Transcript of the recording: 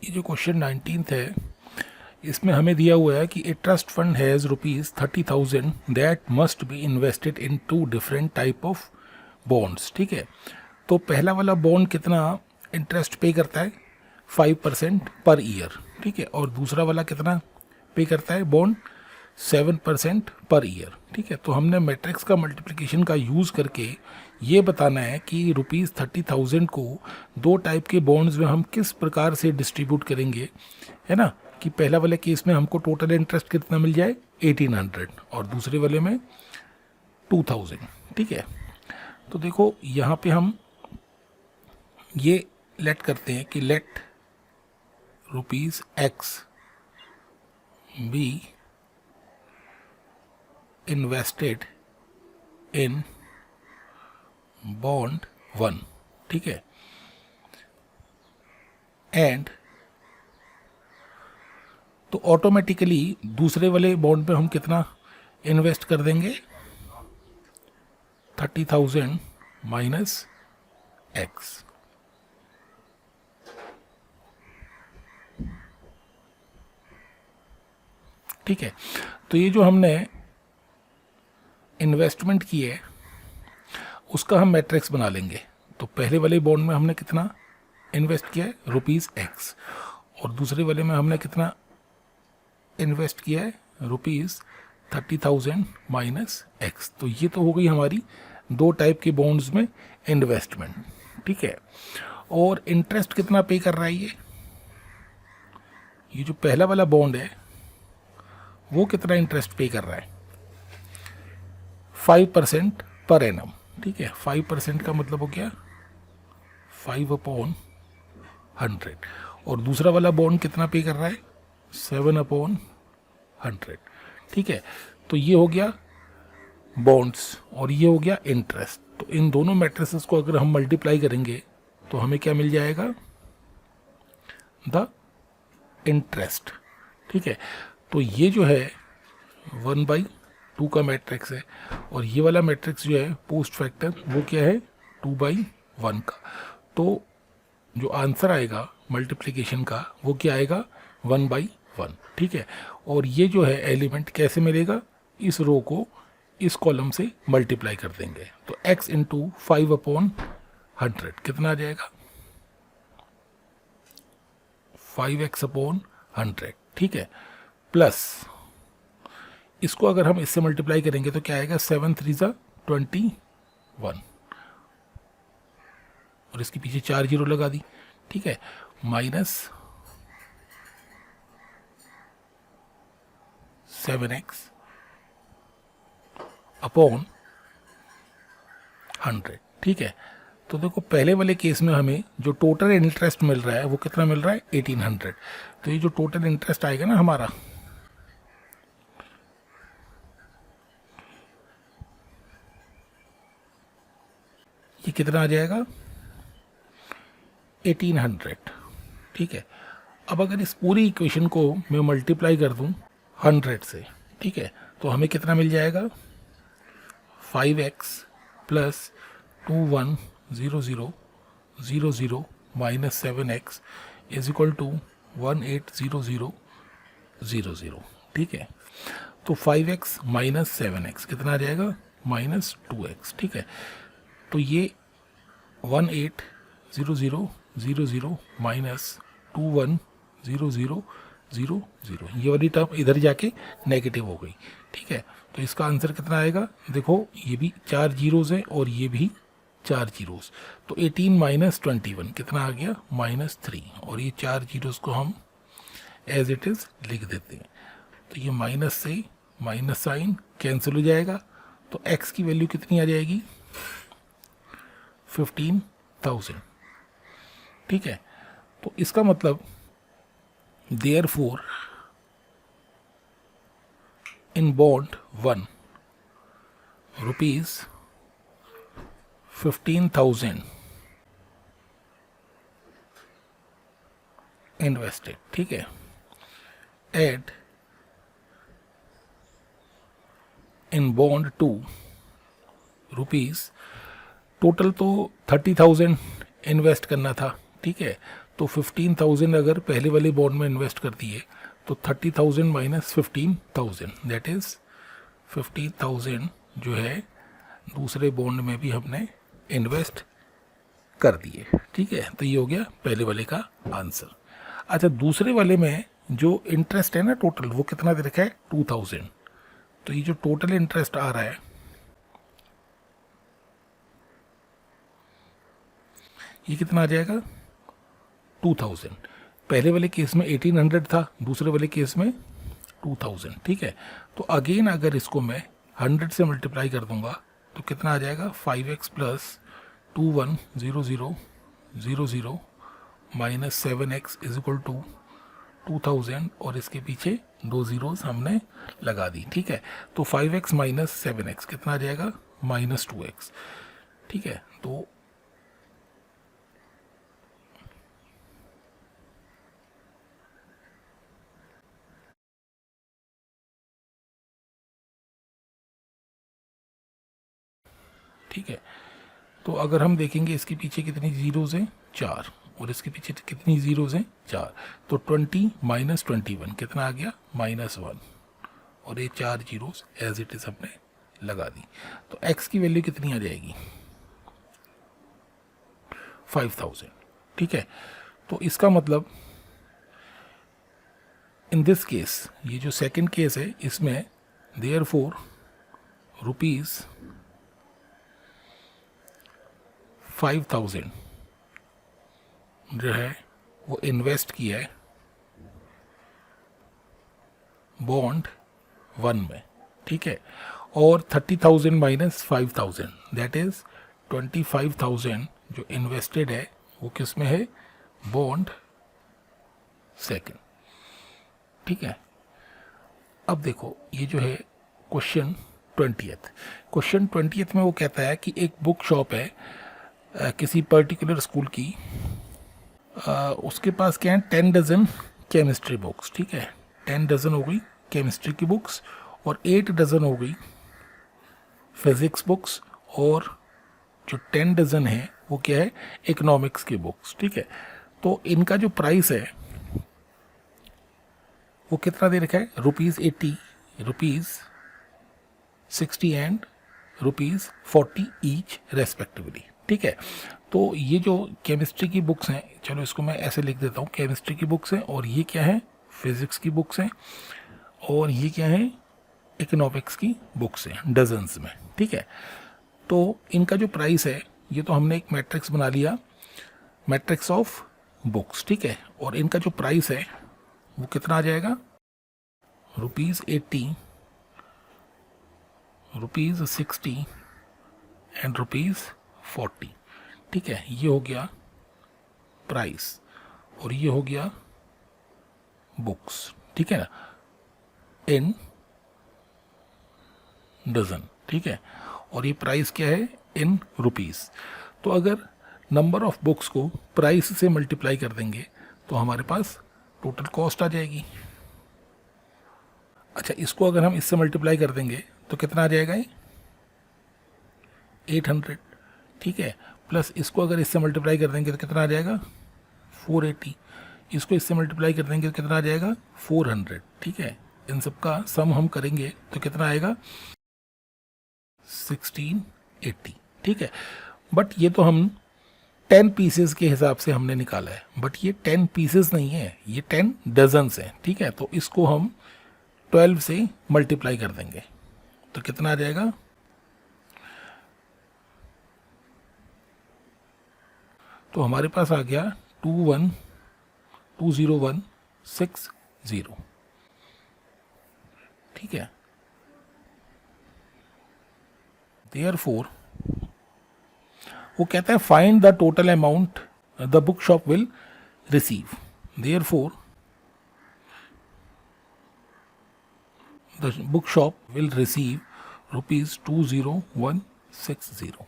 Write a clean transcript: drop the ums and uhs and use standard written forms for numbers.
ये जो question 19th है, इसमें हमें दिया हुआ है कि a trust fund has ₹30,000 that must be invested in 2 different type of bonds. ठीक है, तो पहला वाला बॉन्ड कितना इंटरेस्ट पे करता है? 5% पर ईयर। ठीक है, और दूसरा वाला कितना पे करता है बॉन्ड? 7% per year. ठीक है, तो हमने मैट्रिक्स का मल्टीप्लिकेशन का यूज़ करके ये बताना है कि ₹30,000 को 2 टाइप के बॉन्ड्स में हम किस प्रकार से डिस्ट्रीब्यूट करेंगे, है ना। कि पहला वाले केस में हमको टोटल इंटरेस्ट कितना मिल जाए? 1800, और दूसरे वाले में 2000। ठीक है, तो देखो यहाँ पे हम ये लेट करते हैं कि let ₹X be invested in bond 1। ठीक है, एंड तो ऑटोमेटिकली दूसरे वाले बॉन्ड पे हम कितना इन्वेस्ट कर देंगे? 30,000 माइनस X। ठीक है, तो ये जो हमने इन्वेस्टमेंट की है उसका हम मैट्रिक्स बना लेंगे। तो पहले वाले बॉन्ड में हमने कितना इन्वेस्ट किया है? ₹X, और दूसरे वाले में हमने कितना इन्वेस्ट किया है? ₹30,000 माइनस X। तो ये तो हो गई हमारी 2 टाइप के बॉन्ड्स में इन्वेस्टमेंट। ठीक है, और इंटरेस्ट कितना पे कर रहा है ये जो पहला वाला बॉन्ड है वो कितना इंटरेस्ट पे कर रहा है? 5% पर एनम। ठीक है, 5% का मतलब हो गया 5/100, और दूसरा वाला बॉन्ड कितना पे कर रहा है? 7/100। ठीक है, तो ये हो गया बॉन्ड्स और ये हो गया इंटरेस्ट। तो इन दोनों मैट्रिसेस को अगर हम मल्टीप्लाई करेंगे तो हमें क्या मिल जाएगा? The interest. ठीक है, तो ये जो है 1/2 का मैट्रिक्स है, और ये वाला मैट्रिक्स जो है पोस्ट फैक्टर वो क्या है? 2/1 का। तो जो आंसर आएगा मल्टीप्लिकेशन का वो क्या आएगा? 1/1। ठीक है, और ये जो है एलिमेंट कैसे मिलेगा? इस रो को इस कॉलम से मल्टीप्लाई कर देंगे। तो x इंटू 5/100 कितना आ जाएगा? 5x/100। ठीक है, प्लस इसको अगर हम इससे मल्टीप्लाई करेंगे तो क्या आएगा? 7 3 21, और इसके पीछे 4 जीरो लगा दी। ठीक है, माइनस 7x अपॉन 100। ठीक है, तो देखो पहले वाले केस में हमें जो टोटल इंटरेस्ट मिल रहा है वो कितना मिल रहा है? 1800। तो ये जो टोटल इंटरेस्ट आएगा ना हमारा, ये कितना आ जाएगा? 1800। ठीक है, अब अगर इस पूरी इक्वेशन को मैं मल्टीप्लाई कर दूं 100 से, ठीक है, तो हमें कितना मिल जाएगा? 5x plus 210000 minus 7x is equal to 180000। ठीक है, तो 5x माइनस 7x कितना आ जाएगा? Minus 2x। ठीक है, तो ये 180000 माइनस 210000, ये वाली टर्म इधर जाके नेगेटिव हो गई। ठीक है, तो इसका आंसर कितना आएगा? देखो ये भी 4 जीरोज हैं और ये भी 4 जीरोज, तो 18 माइनस 21 कितना आ गया? -3, और ये 4 जीरोज को हम एज इट इज़ लिख देते हैं। तो ये माइनस से माइनस साइन कैंसिल हो जाएगा, तो x की वैल्यू कितनी आ जाएगी? 15,000। ठीक है, तो इसका मतलब देयरफॉर इन बॉन्ड 1 ₹15,000 इन्वेस्टेड। ठीक है, add in bond 2 rupees, total तो 30,000 इन्वेस्ट करना था। ठीक है, तो 15,000 अगर पहले वाले बॉन्ड में इन्वेस्ट कर दिए तो 30,000 माइनस 15,000 दैट इज 50,000 जो है दूसरे बॉन्ड में भी हमने इन्वेस्ट कर दिए। ठीक है, तो ये हो गया पहले वाले का आंसर। अच्छा, दूसरे वाले में जो इंटरेस्ट है ना टोटल, वो कितना दे रखा है 2,000। तो ये जो टोटल इंटरेस्ट आ रहा है ये कितना आ जाएगा 2,000। पहले वाले केस में 1,800 था, दूसरे वाले केस में 2,000। ठीक है, तो अगेन अगर इसको मैं 100 से मल्टीप्लाई कर दूंगा तो कितना आ जाएगा 5x plus 210000 minus 7x is equal to 2,000 और इसके पीछे 2 जीरोस हमने लगा दी। ठीक है, तो 5x माइनस 7x कितना आ जाएगा माइनस 2x। ठीक है, तो ठीक है, तो अगर हम देखेंगे इसके पीछे कितनी जीरोज हैं 4 और इसके पीछे कितनी जीरोज हैं 4, तो 20 माइनस 21 कितना आ गया -1 और ये 4 जीरोस एज इट इज हमने लगा दी। तो x की वैल्यू कितनी आ जाएगी 5,000। ठीक है, तो इसका मतलब इन दिस केस, ये जो सेकंड केस है इसमें देयरफॉर रुपीज 5,000 जो है वो इन्वेस्ट किया है बॉन्ड 1 में। ठीक है, और 30,000 माइनस 5,000 दैट इज 25,000 जो इन्वेस्टेड है वो किस में है बॉन्ड सेकंड। ठीक है, अब देखो ये जो है क्वेश्चन 20th में वो कहता है कि एक बुक शॉप है किसी पर्टिकुलर स्कूल की, उसके पास क्या है 10 डजन केमिस्ट्री बुक्स। ठीक है, 10 डजन हो गई केमिस्ट्री की बुक्स और 8 डजन हो गई फिजिक्स बुक्स और जो 10 डजन है वो क्या है इकोनॉमिक्स की बुक्स। ठीक है, तो इनका जो प्राइस है वो कितना दे रखा है ₹80, ₹60 एंड ₹40 ईच रेस्पेक्टिवली। ठीक है, तो ये जो केमिस्ट्री की बुक्स हैं, चलो इसको मैं ऐसे लिख देता हूँ, केमिस्ट्री की बुक्स हैं और ये क्या है फिजिक्स की बुक्स हैं और ये क्या है इकोनॉमिक्स की बुक्स हैं डजन्स में। ठीक है, तो इनका जो प्राइस है ये तो हमने एक मैट्रिक्स बना लिया, मैट्रिक्स ऑफ बुक्स। ठीक है, और इनका जो प्राइस है वो कितना आ जाएगा ₹80, ₹60 एंड ₹40। ठीक है, ये हो गया प्राइस और ये हो गया बुक्स। ठीक है ना, इन डजन। ठीक है, और ये प्राइस क्या है इन रुपीस। तो अगर नंबर ऑफ बुक्स को प्राइस से मल्टीप्लाई कर देंगे तो हमारे पास टोटल कॉस्ट आ जाएगी। अच्छा, इसको अगर हम इससे मल्टीप्लाई कर देंगे तो कितना आ जाएगा ये 800। ठीक है, प्लस इसको अगर इससे मल्टीप्लाई कर देंगे तो कितना आ जाएगा 480, इसको इससे मल्टीप्लाई कर देंगे तो कितना आ जाएगा 400। ठीक है, इन सब का सम हम करेंगे तो कितना आएगा 1680। ठीक है, बट ये तो हम 10 पीसेस के हिसाब से हमने निकाला है, बट ये 10 पीसेस नहीं है, ये 10 डजन्स हैं। ठीक है, तो इसको हम 12 से मल्टीप्लाई कर देंगे तो कितना आ जाएगा तो हमारे पास आ गया 21,201,60। ठीक है, देयरफॉर वो कहता है find the total amount the book shop will receive. Therefore the book shop will receive ₹20,160।